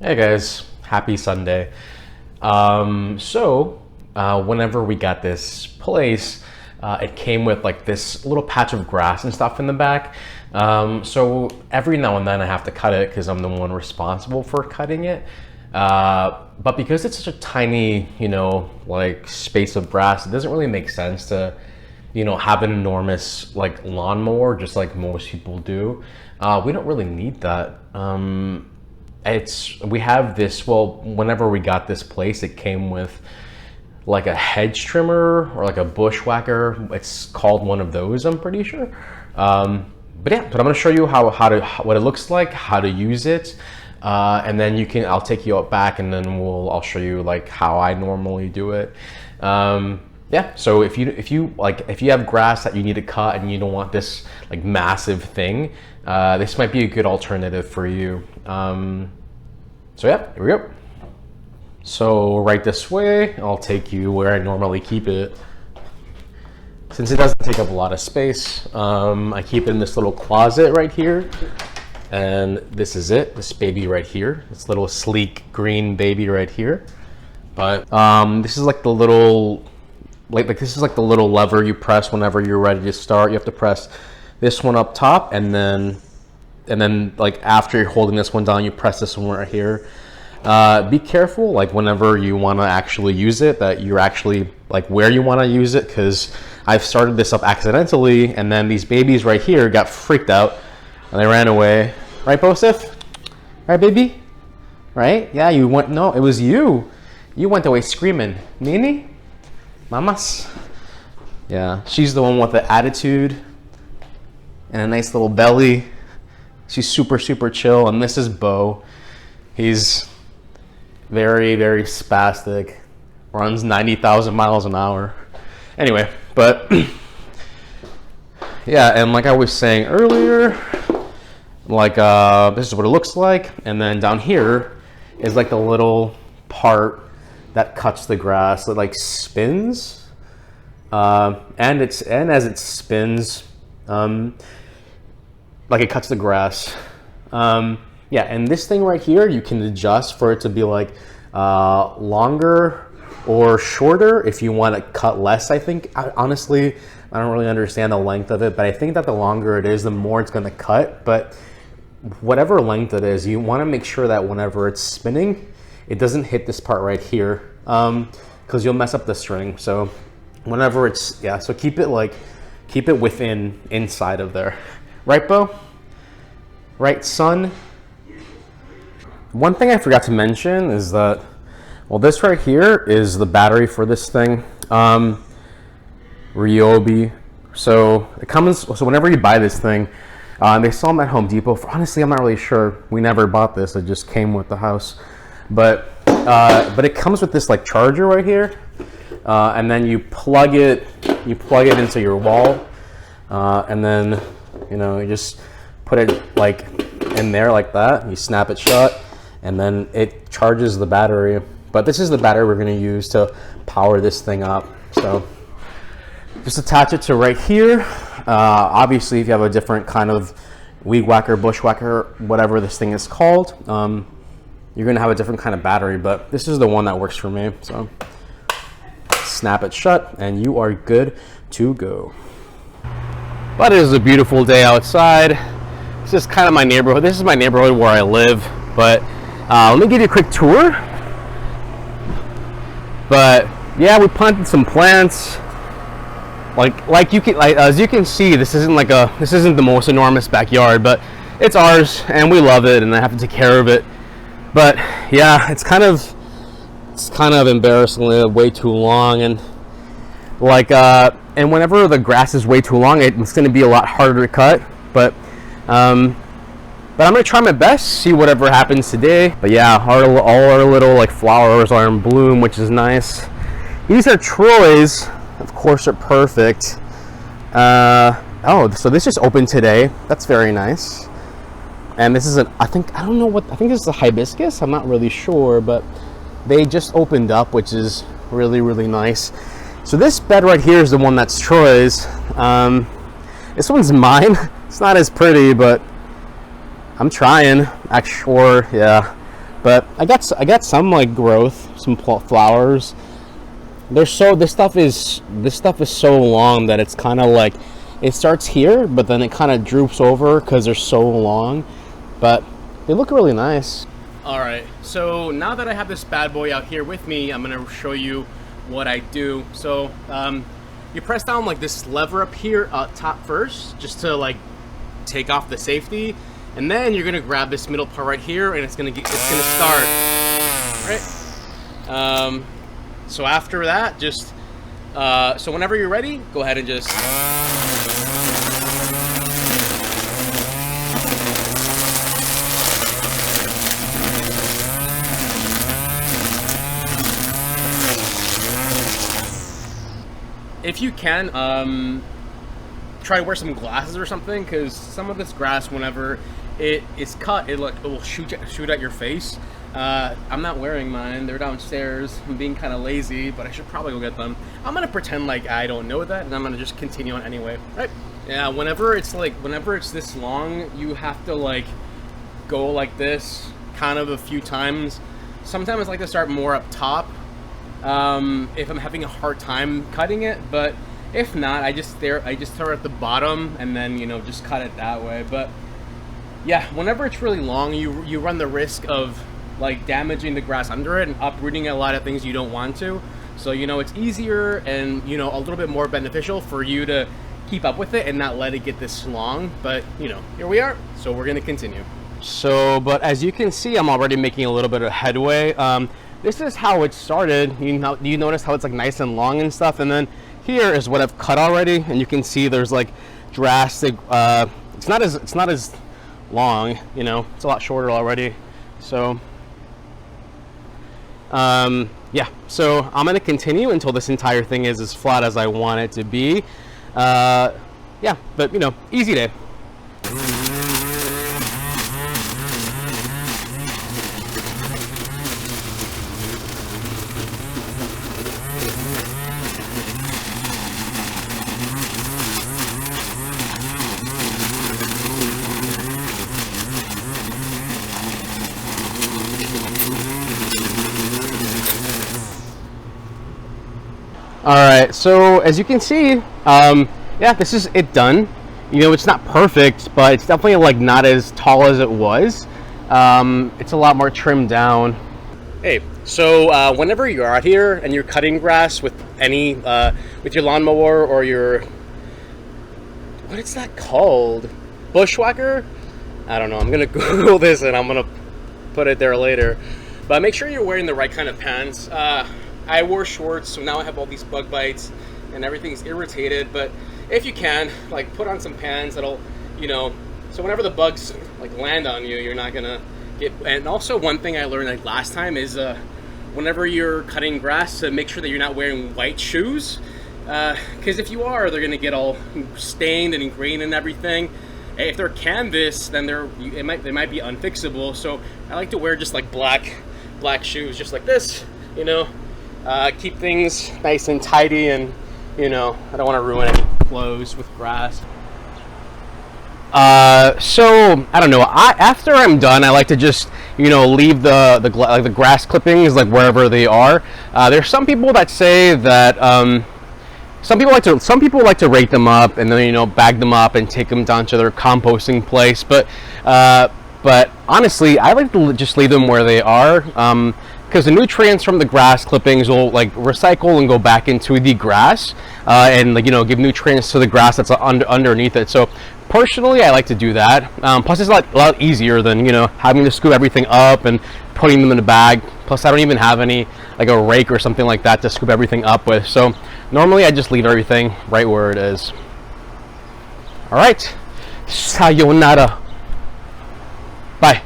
Hey guys, happy Sunday. Whenever we got this place, it came with like this little patch of grass and stuff in the back. So every now and then I have to cut it because I'm the one responsible for cutting it. But because it's such a tiny, like space of grass, it doesn't really make sense to, have an enormous like lawnmower just like most people do. We don't really need that. We have this, well, whenever we got this place, it came with like a hedge trimmer or like a bushwhacker. It's called one of those, I'm pretty sure. But I'm going to show you what it looks like, how to use it, and then I'll take you out back, and then I'll show you like how I normally do it. So if you have grass that you need to cut and you don't want this like massive thing, this might be a good alternative for you. Here we go. So right this way, I'll take you where I normally keep it. Since it doesn't take up a lot of space, I keep it in this little closet right here. And this is it, this baby right here, this little sleek green baby right here. But this is like the little, this is like the little lever you press whenever you're ready to start. You have to press this one up top, and then like after you're holding this one down, you press this one right here. Be careful, like whenever you want to actually use it, that you're actually like where you want to use it, because I've started this up accidentally, and then these babies right here got freaked out and they ran away. Right, Bosif? Right, baby? Right? Yeah, you went. No, it was you. You went away screaming. Nini? Mamas? Yeah, she's the one with the attitude and a nice little belly. She's super, super chill. And this is Bo. He's very, very spastic. Runs 90,000 miles an hour. Anyway, but yeah, and like I was saying earlier, like this is what it looks like. And then down here is like the little part that cuts the grass. It like spins. And as it spins, like it cuts the grass. Yeah, and this thing right here, you can adjust for it to be like longer or shorter if you want to cut less. I think, honestly, I don't really understand the length of it, but I think that the longer it is, the more it's going to cut. But whatever length it is, you want to make sure that whenever it's spinning, it doesn't hit this part right here, because you'll mess up the string. So whenever it's, yeah, so keep it inside of there. Right, Bo? Right, son? One thing I forgot to mention is that, well, this right here is the battery for this thing. Ryobi. So it comes, so whenever you buy this thing, they sell them at Home Depot. Honestly, I'm not really sure. We never bought this. It just came with the house. But it comes with this like charger right here. And then you plug it into your wall. And then, you just put it like in there like that. You snap it shut, and then it charges the battery. But this is the battery we're going to use to power this thing up. So just attach it to right here. Obviously, if you have a different kind of weed whacker, bush whacker, whatever this thing is called, you're going to have a different kind of battery. But this is the one that works for me. So snap it shut, and you are good to go. But it is a beautiful day outside. This is kind of my neighborhood. This is my neighborhood where I live. But let me give you a quick tour. But yeah, we planted some plants. As you can see, this isn't the most enormous backyard, but it's ours and we love it, and I have to take care of it. But yeah, it's kind of embarrassingly way too long, and and whenever the grass is way too long, it's going to be a lot harder to cut. But I'm going to try my best, see whatever happens today. But yeah, all our little like flowers are in bloom, which is nice. These are Troy's, of course, are perfect. So this just opened today. That's very nice. And this is I think this is a hibiscus. I'm not really sure, but they just opened up, which is really, really nice. So this bed right here is the one that's Troy's. This one's mine. It's not as pretty, but I'm trying. Yeah. But I got some like growth, some flowers. This stuff is so long that it's kind of like, it starts here, but then it kind of droops over because they're so long. But they look really nice. All right, so now that I have this bad boy out here with me, I'm gonna show you what I do. So you press down like this lever up here top first, just to like take off the safety, and then you're gonna grab this middle part right here, and it's gonna start. Right. So after that, just so whenever you're ready, go ahead and just. If you can, try to wear some glasses or something, because some of this grass, whenever it is cut, it will shoot at your face. I'm not wearing mine. They're downstairs. I'm being kind of lazy, but I should probably go get them. I'm gonna pretend like I don't know that, and I'm gonna just continue on anyway. Right? Yeah. Whenever it's this long, you have to like go like this, kind of a few times. Sometimes I like to start more up top. If I'm having a hard time cutting it, but if not, I just start at the bottom and then, you know, just cut it that way. But yeah, whenever it's really long, you run the risk of like damaging the grass under it and uprooting a lot of things you don't want to. So, you know, it's easier and, you know, a little bit more beneficial for you to keep up with it and not let it get this long. But, you know, here we are, so we're gonna continue. So, but as you can see, I'm already making a little bit of headway. This is how it started. You notice how it's like nice and long and stuff, and then here is what I've cut already, and you can see there's like drastic. It's not as long, you know. It's a lot shorter already. So yeah. So I'm gonna continue until this entire thing is as flat as I want it to be. Yeah, but you know, easy day. All right, so as you can see, yeah, this is it done. You know, it's not perfect, but it's definitely like not as tall as it was. It's a lot more trimmed down. Hey, so whenever you're out here and you're cutting grass with any, with your lawnmower or your, what is that called? Bushwhacker? I don't know. I'm gonna Google this and I'm gonna put it there later. But make sure you're wearing the right kind of pants. I wore shorts, so now I have all these bug bites and everything's irritated. But if you can, like, put on some pants that'll, you know, so whenever the bugs like land on you, you're not gonna get. And also, one thing I learned like last time is whenever you're cutting grass, to make sure that you're not wearing white shoes, because if you are, they're gonna get all stained and ingrained and everything. If they're canvas, then they might be unfixable. So I like to wear just like black shoes, just like this, you know. Keep things nice and tidy, and you know, I don't want to ruin any clothes with grass. So I don't know. After I'm done, I like to just, you know, leave the grass clippings like wherever they are. There's some people that say that some people like to rake them up and then, you know, bag them up and take them down to their composting place. But honestly, I like to just leave them where they are. Because the nutrients from the grass clippings will like recycle and go back into the grass, and like, you know, give nutrients to the grass that's underneath it. So personally, I like to do that. Plus, it's a lot easier than, you know, having to scoop everything up and putting them in a bag. Plus, I don't even have any like a rake or something like that to scoop everything up with. So normally, I just leave everything right where it is. All right, sayonara. Bye.